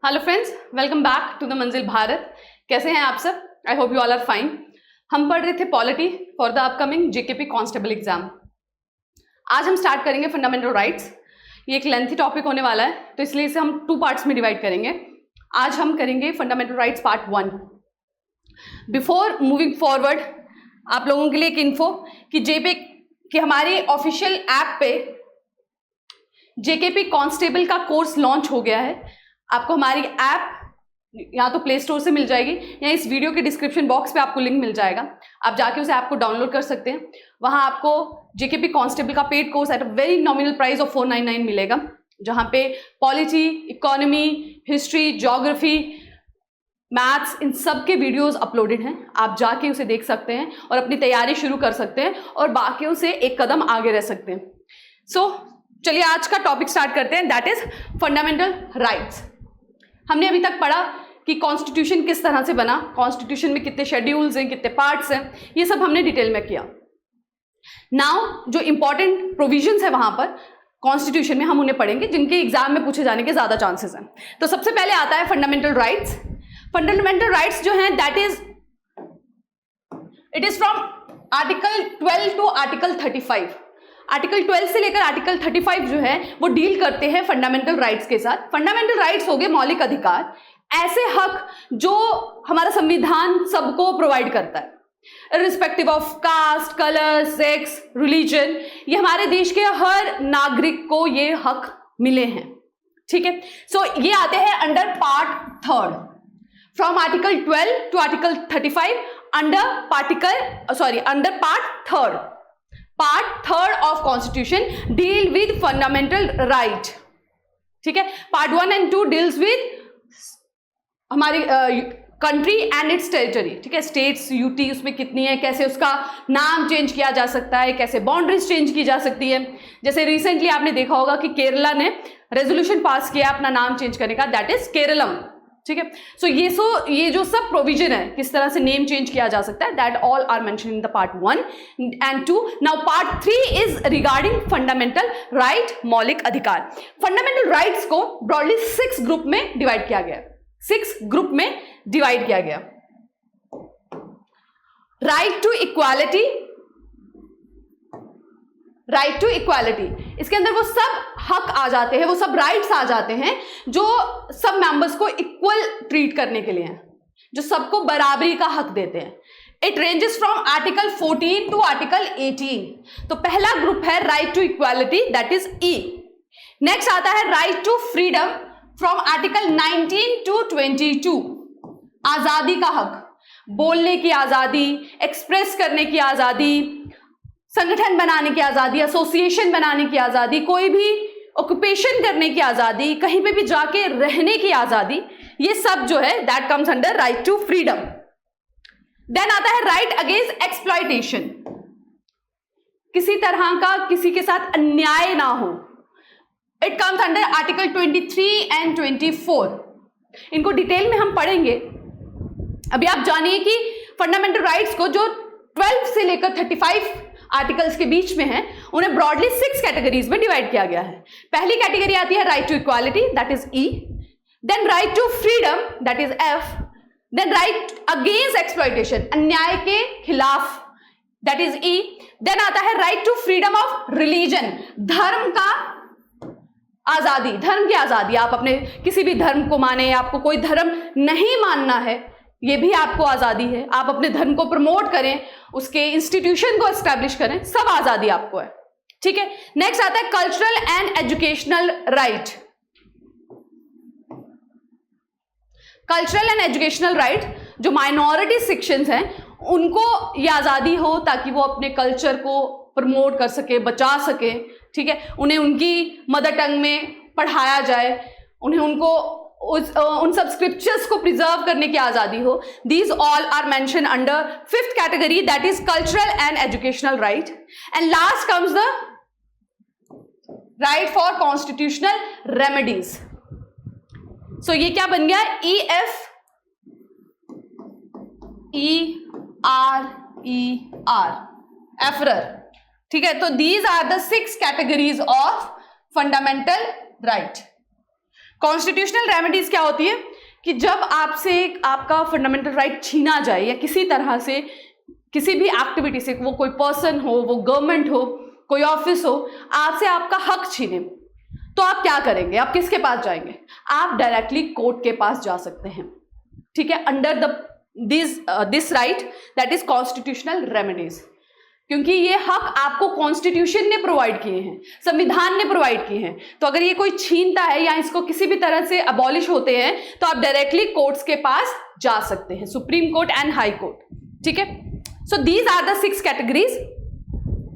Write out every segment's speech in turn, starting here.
Hello friends, welcome back to the Manzil Bharat. कैसे हैं आप सब? I hope you all are fine. हम पढ़ रहे थे polity for the upcoming JKP constable exam. आज हम स्टार्ट करेंगे फंडामेंटल राइट्स। ये एक लेंथी टॉपिक होने वाला है, तो इसलिए इसे हम 2 पार्ट्स में डिवाइड करेंगे। आज हम करेंगे fundamental rights part 1। Before moving forward, आप लोगों के लिए एक इन्फो कि जेपी कि हमारी ऑफिशियल ऐप पे जेकेपी कांस्टेबल का कोर्स लॉन्च हो गया है। आपको हमारी ऐप या तो प्ले स्टोर से मिल जाएगी या इस वीडियो के डिस्क्रिप्शन बॉक्स पे आपको लिंक मिल जाएगा। आप जाके उस ऐप को डाउनलोड कर सकते हैं। वहां आपको जेकेपी कांस्टेबल का paid course at a very nominal price of 499 मिलेगा, जहां पे polity, economy, history, geography, maths, इन सब के वीडियोस अपलोडेड हैं। आप जाके उसे देख सकते हैं और अपनी तैयारी शुरू कर सकते हैं और बाकियों से एक कदम आगे रह सकते हैं। सो चलिए आज का टॉपिक स्टार्ट करते हैं, दैट इज फंडामेंटल राइट्स। हमने अभी तक पढ़ा कि कॉन्स्टिट्यूशन किस तरह से बना, कॉन्स्टिट्यूशन में कितने शेड्यूल्स हैं, कितने पार्ट्स हैं, ये सब हमने डिटेल में किया। नाउ जो इंपॉर्टेंट प्रोविजंस है वहां पर कॉन्स्टिट्यूशन में, हम उन्हें पढ़ेंगे जिनके एग्जाम में पूछे जाने के ज्यादा चांसेस हैं। तो सबसे पहले आता है फंडामेंटल राइट्स। फंडामेंटल राइट्स जो हैं that is it is from article 12 to article 35। Article 12 से लेकर आर्टिकल 35 जो है वो डील करते हैं फंडामेंटल राइट्स के साथ। फंडामेंटल राइट्स हो गए मौलिक अधिकार, ऐसे हक जो हमारा संविधान सबको प्रोवाइड करता है, irrespective of caste, colour, sex, religion. ये हमारे देश के हर नागरिक को ये हक मिले हैं, ठीक है। सो ये आते हैं under part 3 from article 12 to article 35 under part 3। Part 3 of constitution deal with fundamental right, ठीक है। पार्ट 1 एंड 2 डील्स विद हमारी कंट्री एंड इट्स टेरिटरी, ठीक है। स्टेट्स, यूटी उसमें कितनी है, कैसे उसका नाम चेंज किया जा सकता है, कैसे बाउंड्रीज चेंज की जा सकती है। जैसे रिसेंटली आपने देखा होगा कि केरला ने रेजोल्यूशन पास किया अपना नाम चेंज करने का, दैट इज केरलम, ठीक है। सो ये जो सब प्रोविजन है किस तरह से नेम चेंज किया जा सकता है, that all are mention in the part 1 and 2। Now part 3 is regarding fundamental right, मौलिक अधिकार। फंडामेंटल राइट्स को ब्रॉडली 6 ग्रुप में डिवाइड किया गया, 6 ग्रुप में डिवाइड किया गया। Right to equality, right to equality, इसके अंदर वो सब हक आ जाते हैं, वो सब राइट्स आ जाते हैं जो सब मेंबर्स को इक्वल ट्रीट करने के लिए हैं, जो सबको बराबरी का हक देते हैं। It ranges from article 14 to article 18। तो पहला ग्रुप है right to equality, that is E. Next आता है right to freedom from article 19 to 22। आजादी का हक, बोलने की आजादी, एक्सप्रेस करने की आजादी, संगठन बनाने की आजादी, एसोसिएशन बनाने की आजादी, कोई भी ऑक्यूपेशन करने की आजादी, कहीं पे भी जाके रहने की आजादी, ये सब जो है that comes under right to freedom. Then आता है राइट अगेंस्ट एक्सप्लॉयटेशन, किसी तरह का किसी के साथ अन्याय ना हो। It comes under article 23 and 24। इनको डिटेल में हम पढ़ेंगे। अभी आप जानिए कि फंडामेंटल राइट्स को जो 12 से लेकर 35 आर्टिकल्स के बीच में है, उन्हें ब्रॉडली 6 कैटेगरीज में डिवाइड किया गया है। पहली कैटेगरी आती है right to equality, that is E. Then right to freedom, that is F. Then right against exploitation, अन्याय के खिलाफ, दैट इज ई। देन आता है right to freedom of religion, धर्म का आजादी, धर्म की आजादी। आप अपने किसी भी धर्म को माने, आपको कोई धर्म नहीं मानना है, ये भी आपको आजादी है। आप अपने धर्म को प्रमोट करें, उसके इंस्टीट्यूशन को एस्टैब्लिश करें, सब आजादी आपको है, ठीक है। नेक्स्ट आता है cultural and educational right. Cultural and educational right, जो माइनॉरिटी सेक्शंस हैं उनको ये आजादी हो ताकि वो अपने कल्चर को प्रमोट कर सके, बचा सके, ठीक है। उन्हें उनकी मदर टंग में पढ़ाया जाए, उन्हें उन सब स्क्रिप्चर्स को प्रिजर्व करने की आजादी हो। These all are mention under 5th category, that is cultural and educational right. And last comes the right for constitutional remedies. सो ये क्या बन गया, EFERER, एफरर, ठीक है। तो these are the 6 categories of fundamental right. Constitutional remedies क्या होती है कि जब आपसे आपका फंडामेंटल राइट छीना जाए या किसी तरह से किसी भी एक्टिविटी से, वो कोई पर्सन हो, वो गवर्नमेंट हो, कोई ऑफिस हो, आपसे आपका हक छीने, तो आप क्या करेंगे? आप किसके पास जाएंगे? आप डायरेक्टली कोर्ट के पास जा सकते हैं, ठीक है, under this right that is constitutional remedies. क्योंकि ये हक आपको कॉन्स्टिट्यूशन ने प्रोवाइड किए हैं, संविधान ने प्रोवाइड किए हैं। तो अगर ये कोई छीनता है या इसको किसी भी तरह से अबॉलिश होते हैं तो आप डायरेक्टली कोर्ट्स के पास जा सकते हैं, supreme court and high court, ठीक है। So these are the 6 categories.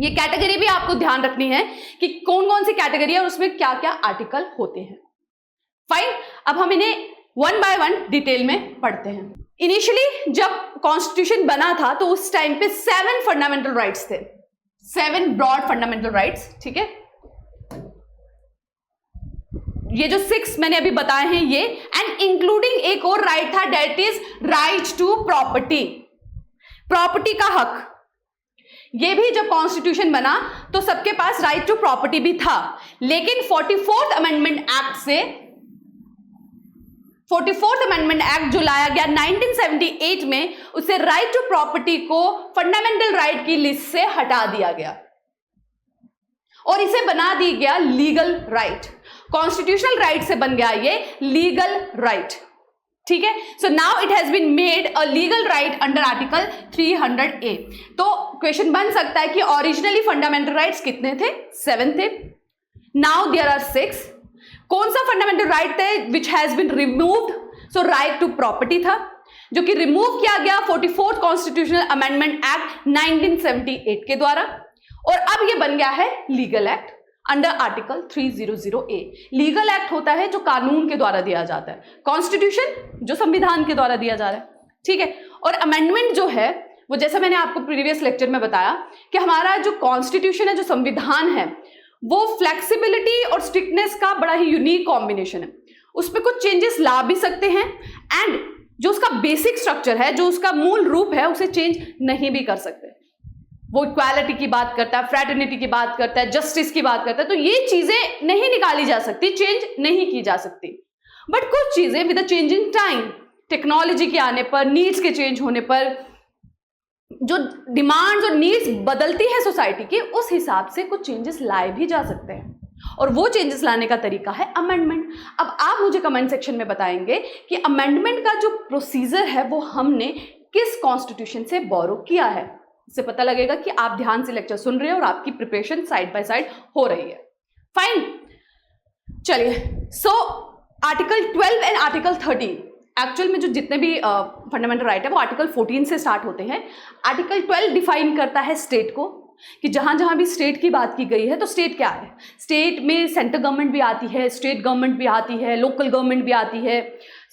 ये कैटेगरी भी आपको ध्यान रखनी है कि कौन कौन सी कैटेगरी है और उसमें क्या क्या आर्टिकल होते हैं। फाइन, अब हम इन्हें 1 बाय 1 डिटेल में पढ़ते हैं। इनिशियली जब कॉन्स्टिट्यूशन बना था तो उस टाइम पे 7 फंडामेंटल राइट्स थे, 7 ब्रॉड फंडामेंटल राइट्स, ठीक है। ये जो 6 मैंने अभी बताए हैं ये, एंड इंक्लूडिंग एक और राइट था, that is right to property, property का हक। ये भी जब कॉन्स्टिट्यूशन बना तो सबके पास राइट टू प्रॉपर्टी भी था, लेकिन 44th अमेंडमेंट एक्ट से 44th अमेंडमेंट एक्ट जो लाया गया 1978 में, उसे राइट टू प्रॉपर्टी को फंडामेंटल राइट की लिस्ट से हटा दिया गया और इसे बना दी गया लीगल राइट। कॉन्स्टिट्यूशनल राइट से बन गया ये लीगल राइट, ठीक है। So now it has been made a legal right under article 300A। तो क्वेश्चन बन सकता है कि ओरिजिनली फंडामेंटल राइट्स कितने थे? 7 थे। Now there are 6। कौन सा फंडामेंटल राइट थे which has been removed? So right to property था, जो कि रिमूव किया गया 44th कॉन्स्टिट्यूशनल अमेंडमेंट एक्ट 1978 के द्वारा, और अब ये बन गया है legal act under article 300A। Legal act होता है जो कानून के द्वारा दिया जाता है, कॉन्स्टिट्यूशन जो संविधान के द्वारा दिया जा रहा है, ठीक है। और अमेंडमेंट जो है वो, जैसा मैंने आपको प्रीवियस लेक्चर में बताया कि हमारा जो कॉन्स्टिट्यूशन है, जो संविधान है, वो फ्लेक्सिबिलिटी और स्ट्रिक्टनेस का बड़ा ही यूनिक कॉम्बिनेशन है। उसमें कुछ चेंजेस ला भी सकते हैं एंड जो उसका बेसिक स्ट्रक्चर है, जो उसका मूल रूप है, उसे चेंज नहीं भी कर सकते। वो इक्वालिटी की बात करता है, फ्रेटर्निटी की बात करता है, जस्टिस की बात करता है, तो ये चीजें नहीं निकाली जा सकती, चेंज नहीं की जा सकती। बट कुछ चीजें with the change in time, technology के आने पर, नीड्स के चेंज होने पर, जो डिमांड्स और नीड्स बदलती है सोसाइटी की, उस हिसाब से कुछ चेंजेस लाए भी जा सकते हैं, और वो चेंजेस लाने का तरीका है अमेंडमेंट। अब आप मुझे कमेंट सेक्शन में बताएंगे कि अमेंडमेंट का जो प्रोसीजर है वो हमने किस कॉन्स्टिट्यूशन से बोरो किया है। इससे पता लगेगा कि आप ध्यान से लेक्चर सुन रहे हैं और आपकी प्रिपरेशन साइड बाय साइड हो रही है। फाइन, चलिए। So article 12 and article 13, actual में जो जितने भी फंडामेंटल राइट है वो आर्टिकल 14 से स्टार्ट होते हैं। आर्टिकल 12 डिफाइन करता है स्टेट को, कि जहां जहां भी स्टेट की बात की गई है तो स्टेट क्या है। स्टेट में सेंट्रल गवर्नमेंट भी आती है, स्टेट गवर्नमेंट भी आती है, लोकल गवर्नमेंट भी आती है,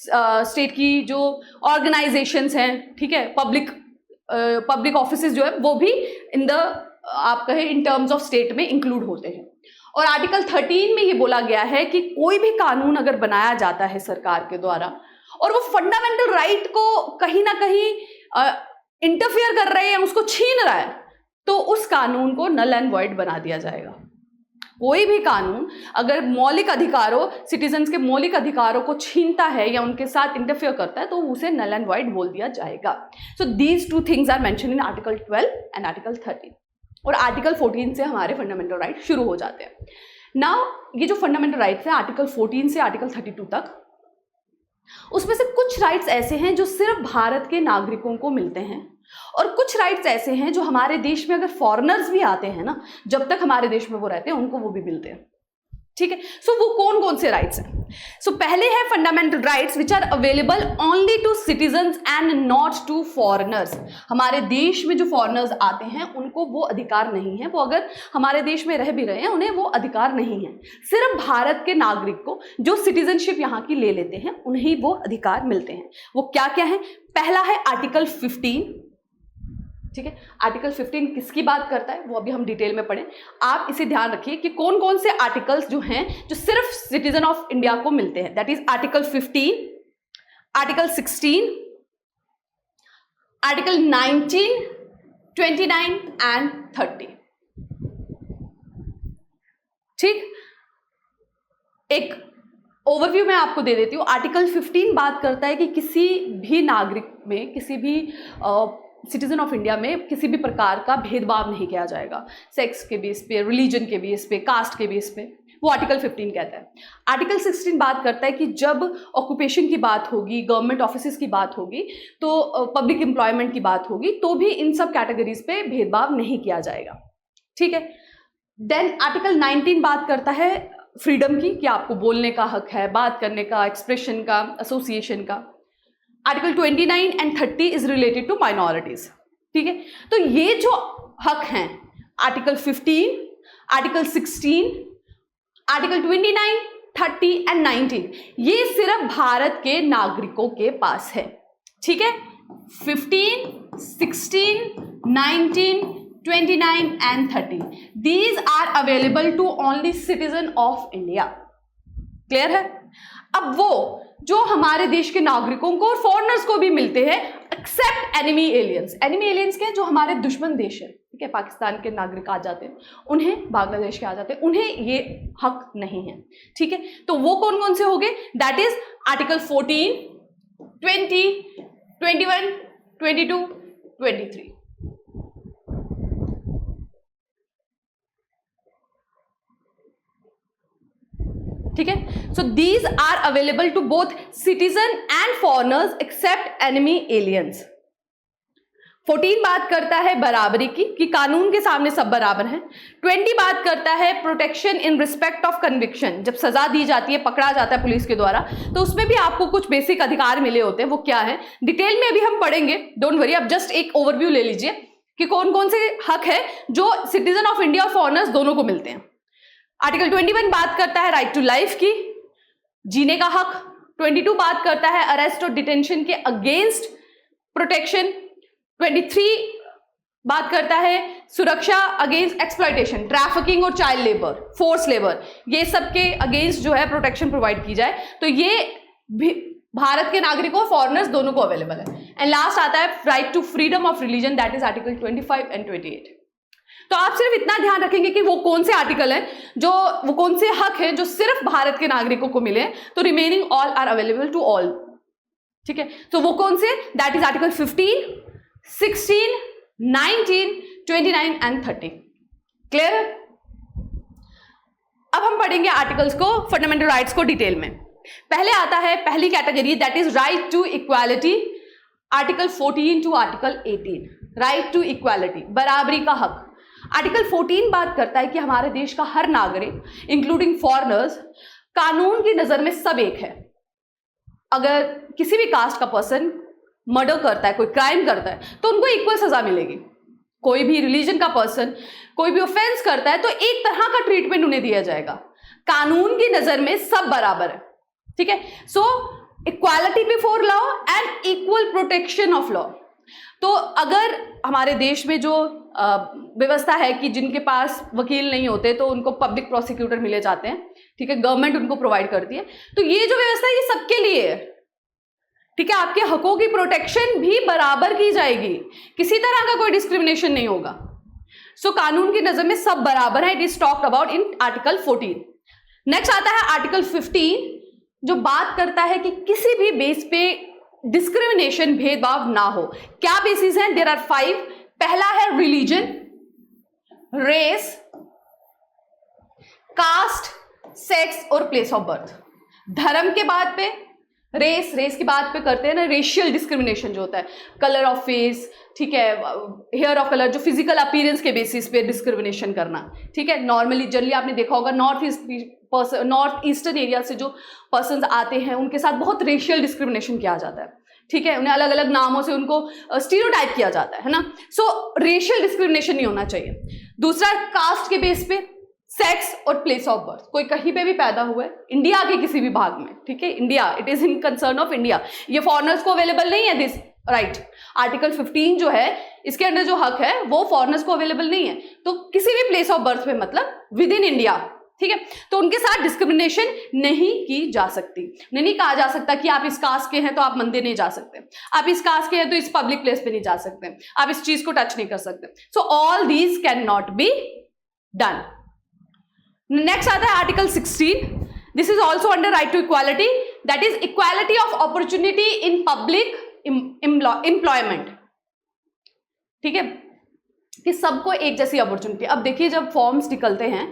स्टेट की जो ऑर्गेनाइजेशंस हैं, ठीक है, पब्लिक ऑफिसेज जो है वो भी इन द आप कहें इन टर्म्स ऑफ स्टेट में इंक्लूड होते हैं। और आर्टिकल 13 में ये बोला गया है कि कोई भी कानून अगर बनाया जाता है सरकार के द्वारा और वो फंडामेंटल राइट को कहीं ना कहीं इंटरफियर कर रहे हैं, उसको छीन रहा है, तो उस कानून को नल एंड वॉइड बना दिया जाएगा। कोई भी कानून अगर मौलिक अधिकारों, सिटीजन्स के मौलिक अधिकारों को छीनता है या उनके साथ इंटरफियर करता है तो उसे नल एंड वॉइड बोल दिया जाएगा। So these 2 things are mention in article 12 and article 13। और आर्टिकल 14 से हमारे फंडामेंटल राइट शुरू हो जाते हैं। नाउ ये जो फंडामेंटल राइट्स हैं आर्टिकल 14 से आर्टिकल 32 तक, उसमें से कुछ राइट्स ऐसे हैं जो सिर्फ भारत के नागरिकों को मिलते हैं, और कुछ राइट्स ऐसे हैं जो हमारे देश में अगर फॉरेनर्स भी आते हैं ना, जब तक हमारे देश में वो रहते हैं उनको वो भी मिलते हैं, ठीक है। सो वो कौन कौन से राइट्स हैं? सो पहले है fundamental rights which are available only to citizens and not to foreigners. हमारे देश में जो फॉरेनर्स आते हैं उनको वो अधिकार नहीं है, वो अगर हमारे देश में रह भी रहे हैं उन्हें वो अधिकार नहीं है। सिर्फ भारत के नागरिक को जो सिटीजनशिप यहाँ की ले लेते हैं उन्हें वो अधिकार मिलते हैं। वो क्या क्या है? पहला है आर्टिकल 15, ठीक है। आर्टिकल 15 किसकी बात करता है वो अभी हम डिटेल में पढ़ें। आप इसे ध्यान रखिए कि कौन कौन से आर्टिकल्स जो हैं जो सिर्फ सिटीजन ऑफ इंडिया को मिलते हैं। That is article 15, article 16, article 19, 29 and 30, ठीक। एक ओवरव्यू मैं आपको दे देती हूँ। आर्टिकल 15 बात करता है कि किसी भी नागरिक में, किसी भी सिटीजन ऑफ इंडिया में किसी भी प्रकार का भेदभाव नहीं किया जाएगा, सेक्स के बेस पे, रिलीजन के बेस पे, कास्ट के बेस पे, वो आर्टिकल 15 कहता है। आर्टिकल 16 बात करता है कि जब ऑक्यूपेशन की बात होगी, गवर्नमेंट ऑफिसेज की बात होगी, तो पब्लिक एम्प्लॉयमेंट की बात होगी, तो भी इन सब कैटेगरीज पे भेदभाव नहीं किया जाएगा, ठीक है। देन आर्टिकल 19 बात करता है फ्रीडम की, कि आपको बोलने का हक है, बात करने का, एक्सप्रेशन का, एसोसिएशन का। Article 29 and 30 is related to minorities, ठीक है। तो ये जो हक हैं, आर्टिकल 15, आर्टिकल 16, आर्टिकल 29, 30 एंड 19, ये सिर्फ भारत के नागरिकों के पास है, ठीक है। 15, 16, 19, 29 and 30, these are available to only citizen of India, clear है। अब वो जो हमारे देश के नागरिकों को और फॉरेनर्स को भी मिलते हैं, except enemy aliens. Enemy aliens क्या है? जो हमारे दुश्मन देश है, ठीक है, पाकिस्तान के नागरिक आ जाते हैं, उन्हें, बांग्लादेश के आ जाते हैं, उन्हें ये हक नहीं है, ठीक है। तो वो कौन कौन से हो गए? That is article 14, 20, 21, 22, 23। ठीक है। So these are available to both citizen and foreigners except enemy aliens. 14 बात करता है बराबरी की, कि कानून के सामने सब बराबर हैं। 20 बात करता है protection in respect of conviction, जब सजा दी जाती है, पकड़ा जाता है पुलिस के द्वारा, तो उसमें भी आपको कुछ बेसिक अधिकार मिले होते हैं। वो क्या है, डिटेल में अभी हम पढ़ेंगे, डोंट वरी। अब जस्ट एक ओवरव्यू ले लीजिए कि कौन कौन से हक है जो सिटीजन ऑफ इंडिया और फॉरेनर्स दोनों को मिलते हैं। आर्टिकल 21 बात करता है राइट टू लाइफ की, जीने का हक। 22 बात करता है अरेस्ट और डिटेंशन के अगेंस्ट प्रोटेक्शन। 23 बात करता है सुरक्षा अगेंस्ट एक्सप्लॉयटेशन, ट्रैफिकिंग और चाइल्ड लेबर, फोर्स लेबर, ये सब के अगेंस्ट जो है प्रोटेक्शन प्रोवाइड की जाए। तो ये भी भारत के नागरिकों और फॉरेनर्स दोनों को अवेलेबल है। एंड लास्ट आता है right to freedom of religion, that is article 25 and 28। तो आप सिर्फ इतना ध्यान रखेंगे कि वो कौन से आर्टिकल हैं, जो वो कौन से हक हैं जो सिर्फ भारत के नागरिकों को मिले, तो remaining all are available to all, ठीक है। तो वो कौन से? That is article 15, 16, 19, 29 and 30। Clear है? अब हम पढ़ेंगे आर्टिकल्स को, फंडामेंटल राइट्स को डिटेल में। पहले आता है पहली category, that is right to equality, article 14 to article 18। Right to equality, बराबरी का हक। आर्टिकल 14 बात करता है कि हमारे देश का हर नागरिक इंक्लूडिंग फॉरेनर्स कानून की नजर में सब एक है। अगर किसी भी कास्ट का पर्सन मर्डर करता है, कोई क्राइम करता है, तो उनको इक्वल सजा मिलेगी। कोई भी रिलीजन का पर्सन कोई भी ऑफेंस करता है तो एक तरह का ट्रीटमेंट उन्हें दिया जाएगा। कानून की नजर में सब बराबर है, ठीक है। सो equality before law and equal protection of law. तो अगर हमारे देश में जो व्यवस्था है कि जिनके पास वकील नहीं होते तो उनको पब्लिक प्रोसिक्यूटर मिले जाते हैं, ठीक है, गवर्नमेंट उनको प्रोवाइड करती है, तो ये जो व्यवस्था है ये सबके लिए है, ठीक है। आपके हकों की प्रोटेक्शन भी बराबर की जाएगी, किसी तरह का कोई डिस्क्रिमिनेशन नहीं होगा। सो कानून की नजर में सब बराबर है। It is talked about in article 14। Next आता है आर्टिकल 15, जो बात करता है कि किसी भी बेस पे डिस्क्रिमिनेशन, भेदभाव ना हो। क्या बेसिस हैं? There are 5। पहला है रिलीजन, रेस, कास्ट, सेक्स और प्लेस ऑफ बर्थ। धर्म के बाद पे रेस की बात पे करते हैं ना, रेशियल डिस्क्रिमिनेशन जो होता है, कलर ऑफ फेस, ठीक है, हेयर ऑफ कलर, जो फिजिकल अपीयरेंस के बेसिस पे डिस्क्रिमिनेशन करना, ठीक है। नॉर्मली जनरली आपने देखा होगा नॉर्थ ईस्टर्न एरिया से जो पर्सन्स आते हैं उनके साथ बहुत रेशियल डिस्क्रिमिनेशन किया जाता है, ठीक है। उन्हें अलग अलग नामों से उनको स्टीरियोटाइप किया जाता है ना। सो रेशियल डिस्क्रिमिनेशन नहीं होना चाहिए। दूसरा, कास्ट के बेस पे, सेक्स और प्लेस ऑफ बर्थ। कोई कहीं पे भी पैदा हुआ है इंडिया के किसी भी भाग में, ठीक है, India, it is in concern of India, ये फॉरेनर्स को अवेलेबल नहीं है दिस राइट। आर्टिकल 15 जो है इसके अंदर जो हक है वो फॉरेनर्स को अवेलेबल नहीं है। तो किसी भी प्लेस ऑफ बर्थ पे, मतलब विद इन इंडिया, ठीक है, तो उनके साथ डिस्क्रिमिनेशन नहीं की जा सकती। नहीं कहा जा सकता कि आप इस कास्ट के हैं तो आप मंदिर नहीं जा सकते, आप इस कास्ट के हैं तो इस पब्लिक प्लेस पे नहीं जा सकते, आप इस चीज को टच नहीं कर सकते। So all these can not be done. Next आता है article 16, this is also under right to equality, that is equality of opportunity in public employment. ठीक है, कि सबको एक जैसी अपॉर्चुनिटी। अब देखिए जब फॉर्म्स निकलते हैं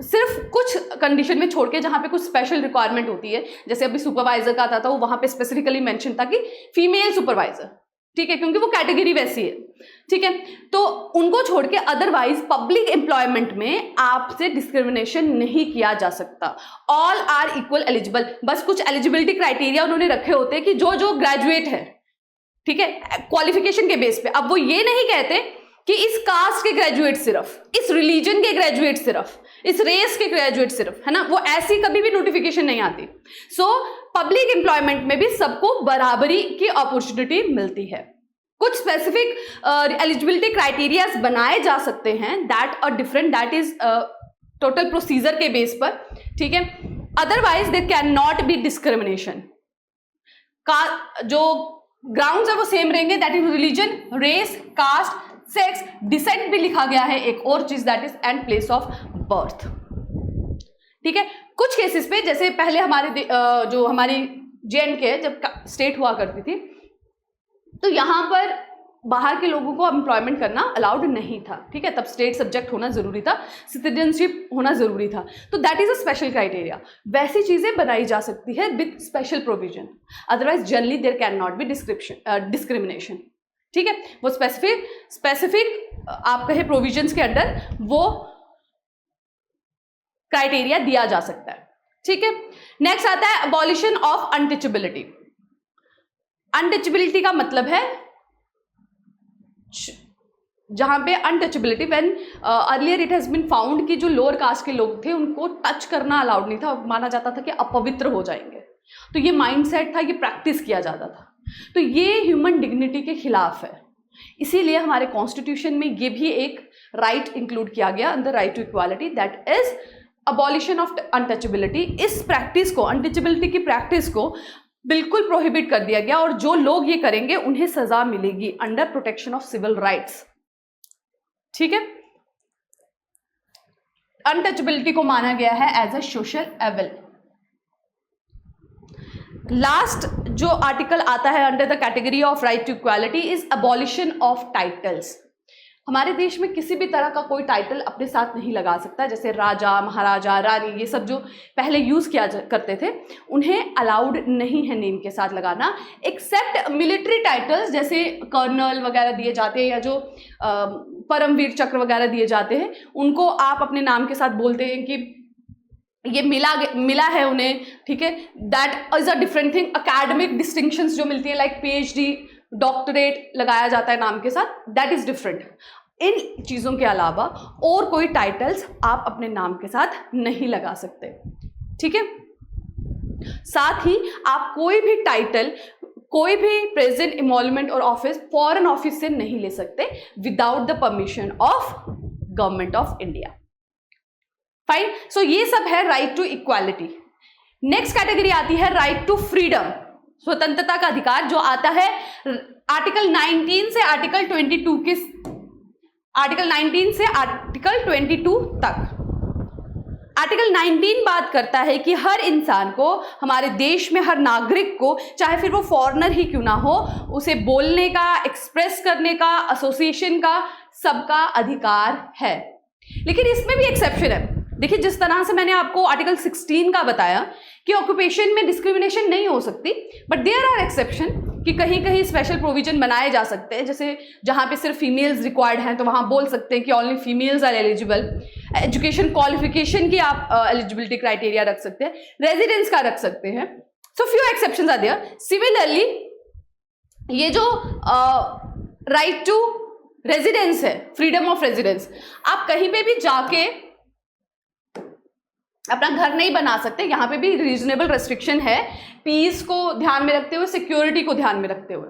सिर्फ कुछ कंडीशन में छोड़ के, जहाँ पे कुछ स्पेशल रिक्वायरमेंट होती है, जैसे अभी सुपरवाइजर का था तो वहाँ पे स्पेसिफिकली मेंशन था कि फीमेल सुपरवाइजर, ठीक है, क्योंकि वो कैटेगरी वैसी है। ठीक है, तो उनको छोड़ के अदरवाइज पब्लिक एम्प्लॉयमेंट में आपसे डिस्क्रिमिनेशन नहीं किया जा सकता। All are equal eligible. बस कुछ एलिजिबिलिटी क्राइटेरिया उन्होंने रखे होते हैं कि जो जो ग्रेजुएट है, ठीक है, क्वालिफिकेशन के बेस पे। अब वो ये नहीं कहते कि इस कास्ट के ग्रेजुएट सिर्फ, इस रिलीजन के ग्रेजुएट सिर्फ, इस रेस के ग्रेजुएट सिर्फ, है ना, वो ऐसी कभी भी नोटिफिकेशन नहीं आती। सो पब्लिक एम्प्लॉयमेंट में भी सबको बराबरी की अपॉर्चुनिटी मिलती है। कुछ स्पेसिफिक एलिजिबिलिटी क्राइटेरियाज बनाए जा सकते हैं, that are different, that is total procedure के बेस पर। ठीक है, otherwise they can not be discrimination. का जो ग्राउंड्स है वो सेम रहेंगे, that is religion, race, caste, sex, descent भी लिखा गया है एक और चीज, that is and place of birth. ठीक है, कुछ केसेस पे जैसे पहले हमारे जो हमारी J&K जब स्टेट हुआ करती थी, तो यहां पर बाहर के लोगों को एम्प्लॉयमेंट करना अलाउड नहीं था। ठीक है, तब स्टेट सब्जेक्ट होना जरूरी था, सिटीजनशिप होना जरूरी था, तो that is a special criteria. वैसी चीजें बनाई जा सकती है with special provision, otherwise generally there can not be discrimination. ठीक है, वो स्पेसिफिक आप कहे प्रोविजंस के अंडर वो क्राइटेरिया दिया जा सकता है। ठीक है, नेक्स्ट आता है अबॉलिशन ऑफ अनटचेबिलिटी। अनटचेबिलिटी का मतलब है जहां पे untouchability, when earlier it has been found कि जो लोअर कास्ट के लोग थे उनको टच करना अलाउड नहीं था, माना जाता था कि अपवित्र हो जाएंगे। तो ये माइंडसेट था, ये प्रैक्टिस किया जाता था, तो ये ह्यूमन डिग्निटी के खिलाफ है। इसीलिए हमारे कॉन्स्टिट्यूशन में ये भी एक राइट इंक्लूड किया गया under right to equality, that is abolition of untouchability. इस प्रैक्टिस को, अनटचेबिलिटी की प्रैक्टिस को बिल्कुल प्रोहिबिट कर दिया गया, और जो लोग ये करेंगे उन्हें सजा मिलेगी under protection of civil rights. ठीक है, अनटचेबिलिटी को माना गया है as a social evil. Last जो आर्टिकल आता है under the category of right to equality is abolition of titles. हमारे देश में किसी भी तरह का कोई टाइटल अपने साथ नहीं लगा सकता, जैसे राजा, महाराजा, रानी, ये सब जो पहले यूज़ किया करते थे उन्हें अलाउड नहीं है नेम के साथ लगाना, एक्सेप्ट मिलिट्री टाइटल्स जैसे कर्नल वगैरह दिए जाते हैं, या जो परमवीर चक्र वगैरह दिए जाते हैं, उनको आप अपने नाम के साथ बोलते हैं कि ये मिला है उन्हें। ठीक है, that is a different thing. Academic distinctions जो मिलती है लाइक PhD, डॉक्टरेट लगाया जाता है नाम के साथ, दैट इज डिफरेंट। इन चीज़ों के अलावा और कोई टाइटल्स आप अपने नाम के साथ नहीं लगा सकते। ठीक है, साथ ही आप कोई भी टाइटल, कोई भी प्रेजेंट एमोलमेंट और ऑफिस फॉरेन ऑफिस से नहीं ले सकते without the permission of government of India. Fine, so ये सब है right to equality. Next category आती है राइट टू फ्रीडम, स्वतंत्रता का अधिकार, जो आता है आर्टिकल 19 से आर्टिकल 22 के, आर्टिकल 19 से आर्टिकल 22 तक। आर्टिकल 19 बात करता है कि हर इंसान को, हमारे देश में हर नागरिक को, चाहे फिर वो फॉरेनर ही क्यों ना हो, उसे बोलने का, एक्सप्रेस करने का, एसोसिएशन का, सबका अधिकार है। लेकिन इसमें भी एक्सेप्शन है। देखिए, जिस तरह से मैंने आपको आर्टिकल 16 का बताया कि ऑक्यूपेशन में डिस्क्रिमिनेशन नहीं हो सकती, बट देयर आर एक्सेप्शन कि कहीं कहीं स्पेशल प्रोविजन बनाए जा सकते हैं, जैसे जहाँ पे सिर्फ फीमेल्स रिक्वायर्ड हैं तो वहाँ बोल सकते हैं कि only females are eligible. Education qualification की आप एलिजिबिलिटी क्राइटेरिया रख सकते हैं, रेजिडेंस का रख सकते हैं। So few exceptions are there. Similarly ये जो राइट टू रेजिडेंस है, फ्रीडम ऑफ रेजिडेंस, आप कहीं पे भी जाके अपना घर नहीं बना सकते, यहाँ पे भी रीजनेबल रेस्ट्रिक्शन है, पीस को ध्यान में रखते हुए, सिक्योरिटी को ध्यान में रखते हुए।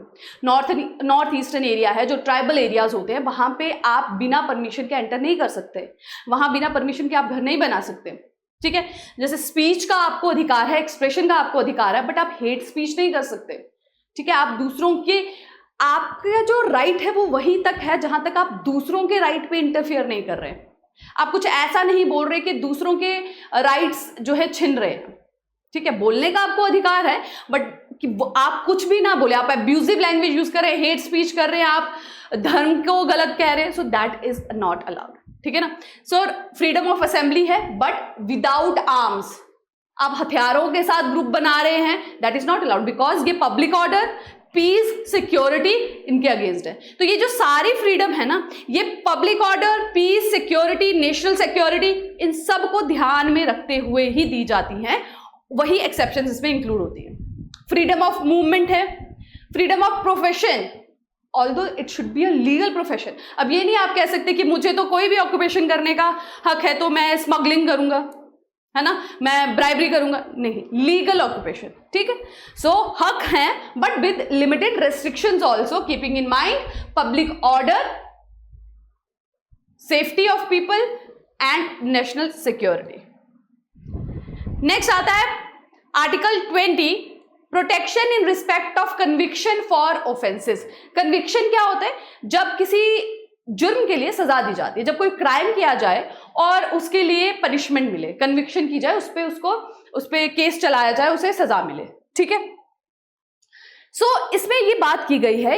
नॉर्थ ईस्टर्न एरिया है, जो ट्राइबल एरियाज होते हैं, वहाँ पे आप बिना परमिशन के एंटर नहीं कर सकते, वहाँ बिना परमिशन के आप घर नहीं बना सकते। ठीक है, जैसे स्पीच का आपको अधिकार है, एक्सप्रेशन का आपको अधिकार है, बट आप हेट स्पीच नहीं कर सकते। ठीक है, आप दूसरों के, आपका जो राइट है वो वहीं तक है जहाँ तक आप दूसरों के राइट पे इंटरफियर नहीं कर रहे हैं। आप कुछ ऐसा नहीं बोल रहे कि दूसरों के राइट्स जो है छीन रहे हैं, ठीक है, बोलने का आपको अधिकार है, बट कि आप कुछ भी ना बोले, आप अब्यूजिव लैंग्वेज यूज कर रहे हैं, हेट स्पीच कर रहे हैं, आप धर्म को गलत कह रहे हैं, so that is not allowed, ठीक है ना। सो फ्रीडम ऑफ असेंबली है बट विदाउट आर्म्स, आप हथियारों के साथ ग्रुप बना रहे हैं, that is not allowed because ये पब्लिक ऑर्डर, पीस, सिक्योरिटी इनके अगेंस्ट है। तो ये जो सारी फ्रीडम है ना, ये public order, peace, security, national security, इन सब को ध्यान में रखते हुए ही दी जाती हैं, वही एक्सेप्शंस इसमें इंक्लूड होती है। फ्रीडम ऑफ मूवमेंट है, freedom of profession, although it should be a legal profession. अब ये नहीं आप कह सकते कि मुझे तो कोई भी ऑक्यूपेशन करने का हक है तो मैं स्मगलिंग करूंगा, है ना, मैं ब्राइबरी करूंगा, नहीं, लीगल ऑक्यूपेशन, ठीक है। सो हक है but with limited restrictions also, keeping in mind public order, safety of people and national security. Next आता है article 20, protection in respect of conviction for offences. Conviction क्या होता है? जब किसी जुर्म के लिए सजा दी जाती है, जब कोई क्राइम किया जाए और उसके लिए पनिशमेंट मिले, कन्विक्शन की जाए, उस पे केस चलाया जाए, उसे सजा मिले, ठीक है। सो इसमें ये बात की गई है,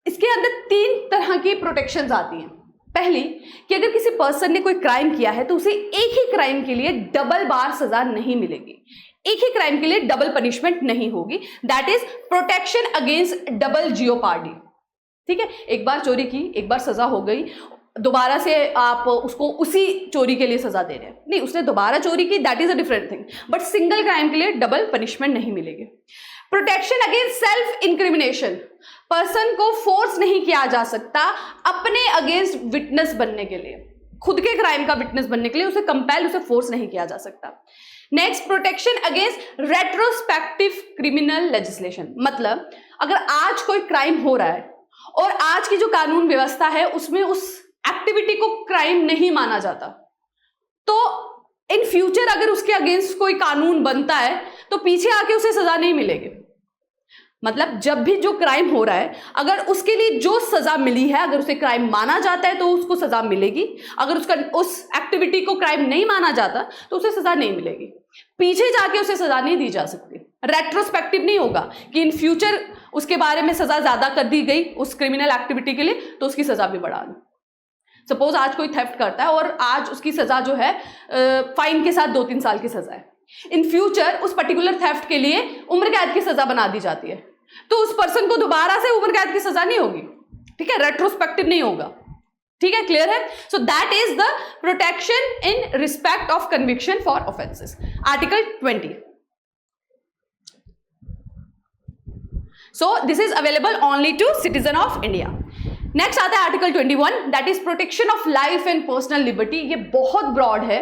इसके अंदर 3 तरह की प्रोटेक्शंस आती हैं। पहली कि अगर किसी पर्सन ने कोई क्राइम किया है तो उसे एक ही क्राइम के लिए डबल बार सजा नहीं मिलेगी, एक ही क्राइम के लिए डबल पनिशमेंट नहीं होगी, that is protection against double jeopardy, ठीक है। एक बार चोरी की, एक बार सजा हो गई, दोबारा से आप उसको उसी चोरी के लिए सजा दे रहे हैं, नहीं, उसने दोबारा चोरी की, that is a different thing, but single crime के लिए डबल पनिशमेंट नहीं मिलेगी। Protection against self incrimination, person को फोर्स नहीं किया जा सकता अपने अगेंस्ट विटनेस बनने के लिए, खुद के क्राइम का विटनेस बनने के लिए उसे कंपेल, उसे फोर्स नहीं किया जा सकता। Next, protection against retrospective criminal legislation, मतलब अगर आज कोई क्राइम हो रहा है और आज की जो कानून व्यवस्था है उसमें उस एक्टिविटी को क्राइम नहीं माना जाता, तो इन फ्यूचर अगर उसके अगेंस्ट कोई कानून बनता है तो पीछे आके उसे सजा नहीं मिलेगी। मतलब जब भी जो क्राइम हो रहा है, अगर उसके लिए जो सजा मिली है, अगर उसे क्राइम माना जाता है तो उसको सजा मिलेगी, अगर उस एक्टिविटी को क्राइम नहीं माना जाता तो उसे सजा नहीं मिलेगी, पीछे जाके उसे सजा नहीं दी जा सकती। रेट्रोस्पेक्टिव नहीं होगा कि इन फ्यूचर उसके बारे में सजा ज्यादा कर दी गई उस क्रिमिनल एक्टिविटी के लिए तो उसकी सजा भी बढ़ा दी। सपोज आज कोई थेफ्ट करता है और आज उसकी सजा जो है फाइन के साथ 2-3 साल की सजा है, इन फ्यूचर उस पर्टिकुलर थेफ्ट के लिए उम्र कैद की सजा बना दी जाती है, तो उस पर्सन को दोबारा से उम्र कैद की सजा नहीं होगी, ठीक है, रेट्रोस्पेक्टिव नहीं होगा, ठीक है, क्लियर है। So that is the protection in respect of conviction for offences, article 20। So this is available only to citizen of India. Next आता है article 21, that is protection of life and personal liberty. ये बहुत broad है,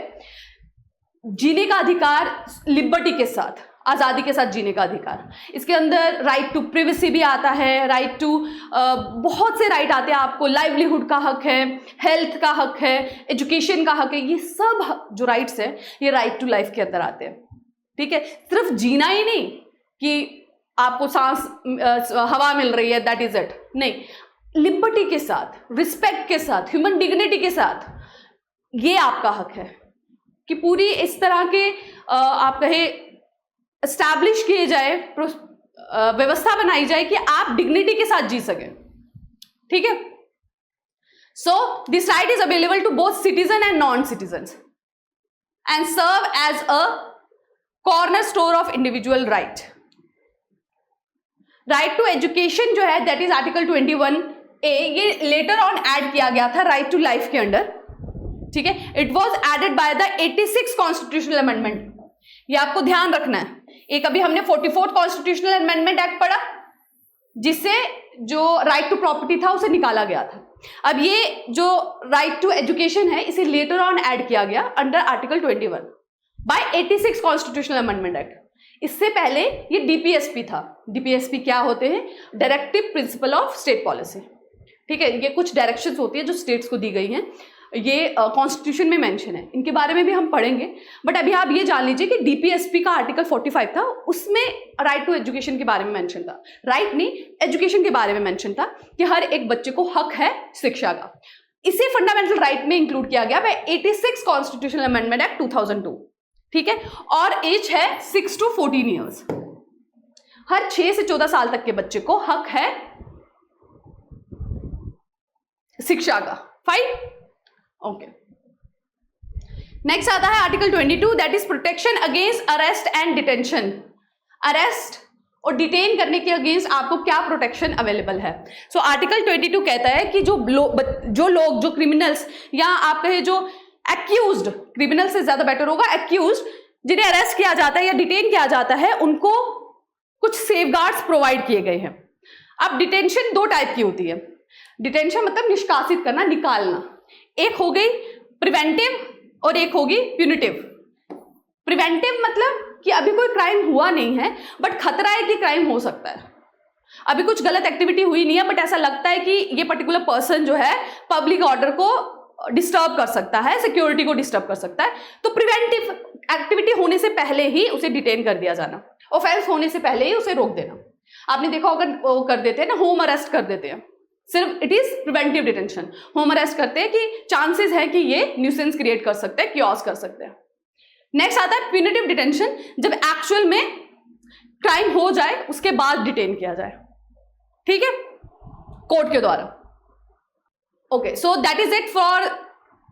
जीने का अधिकार, liberty के साथ, आज़ादी के साथ जीने का अधिकार। इसके अंदर राइट टू प्रिवेसी भी आता है, राइट टू बहुत से राइट आते हैं आपको, लाइवलीहुड का हक है, हेल्थ का हक है, एजुकेशन का हक है, ये सब जो राइट्स है ये राइट टू लाइफ के अंदर आते हैं, ठीक है। सिर्फ जीना ही नहीं कि आपको सांस हवा मिल रही है, दैट इज इट, नहीं, लिबर्टी के साथ, रिस्पेक्ट के साथ, ह्यूमन डिग्निटी के साथ, ये आपका हक है कि पूरी इस तरह के आप कहे एस्टैब्लिश किए जाए, व्यवस्था बनाई जाए कि आप डिग्निटी के साथ जी सकें, ठीक है। So this right is available to both citizen and non citizens and serve as a corner store of individual right. Right to education जो है दैट इज आर्टिकल 21A, ये लेटर ऑन ऐड किया गया था राइट टू लाइफ के under, ठीक है। It was added by the 86 constitutional amendment, ये आपको ध्यान रखना है। एक अभी हमने 44th कॉन्स्टिट्यूशनल अमेंडमेंट एक्ट पढ़ा जिससे जो राइट टू प्रॉपर्टी था उसे निकाला गया था। अब ये जो राइट टू एजुकेशन है इसे लेटर ऑन ऐड किया गया under article 21 by 86 constitutional amendment act. इससे पहले ये डीपीएसपी था। डीपीएसपी क्या होते हैं? Directive principle of state policy, ठीक है। ये कुछ डायरेक्शंस होती है जो स्टेट्स को दी गई हैं, ये कॉन्स्टिट्यूशन में मेंशन है, इनके बारे में भी हम पढ़ेंगे। बट अभी आप ये जान लीजिए कि डीपीएसपी का आर्टिकल 45 था, उसमें राइट टू एजुकेशन के बारे में मेंशन था, राइट नहीं एजुकेशन के बारे में मेंशन था कि हर एक बच्चे को हक है शिक्षा का। इसी फंडामेंटल राइट में इंक्लूड किया गया बाय 86 कॉन्स्टिट्यूशनल अमेंडमेंट एक्ट 2002, ठीक है। और एज है 6 to 14 ईयर्स। हर 6 से 14 साल तक के बच्चे को हक है शिक्षा का। Fine, okay. नेक्स्ट आता है article 22, that is protection against arrest and detention. Arrest और डिटेन करने के अगेंस्ट आपको क्या प्रोटेक्शन अवेलेबल है। सो आर्टिकल 22 कहता है कि जो लोग जो क्रिमिनल्स या आप कहे जो एक्यूज्ड, क्रिमिनल से ज्यादा बेटर होगा एक्यूज्ड, जिन्हें अरेस्ट किया जाता है या डिटेन किया जाता है, उनको कुछ सेफगार्ड्स प्रोवाइड किए गए हैं। अब डिटेंशन 2 टाइप की होती है। डिटेंशन मतलब निष्कासित करना, निकालना। एक हो गई प्रिवेंटिव और एक होगी प्यूनिटिव। प्रिवेंटिव मतलब कि अभी कोई क्राइम हुआ नहीं है बट खतरा है कि क्राइम हो सकता है। अभी कुछ गलत एक्टिविटी हुई नहीं है बट ऐसा लगता है कि ये पर्टिकुलर पर्सन जो है पब्लिक ऑर्डर को डिस्टर्ब कर सकता है, सिक्योरिटी को डिस्टर्ब कर सकता है, तो प्रिवेंटिव एक्टिविटी होने से पहले ही उसे डिटेन कर दिया जाना, ऑफेंस होने से पहले ही उसे रोक देना। आपने देखा होगा वो कर देते हैं ना, होम अरेस्ट कर देते हैं, सिर्फ it is preventive detention. Home arrest करते हैं कि चांसेस है कि ये न्यूसेंस क्रिएट कर सकते हैं, क्योस कर सकते हैं। नेक्स्ट आता है प्यूनिटिव डिटेंशन, जब एक्चुअल में क्राइम हो जाए उसके बाद डिटेन किया जाए, ठीक है, कोर्ट के द्वारा। Okay, so that is it for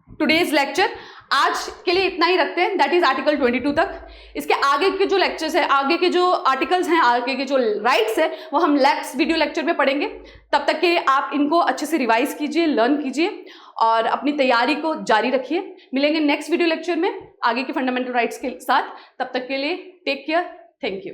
today's lecture. आज के लिए इतना ही रखते हैं, दैट इज आर्टिकल 22 तक। इसके आगे के जो लेक्चर्स है, आगे के जो आर्टिकल्स हैं, आगे के जो राइट्स है, वो हम नेक्स्ट वीडियो लेक्चर में पढ़ेंगे। तब तक के लिए आप इनको अच्छे से रिवाइज कीजिए, लर्न कीजिए और अपनी तैयारी को जारी रखिए। मिलेंगे नेक्स्ट वीडियो लेक्चर में आगे के फंडामेंटल राइट्स के साथ। तब तक के लिए टेक केयर, थैंक यू।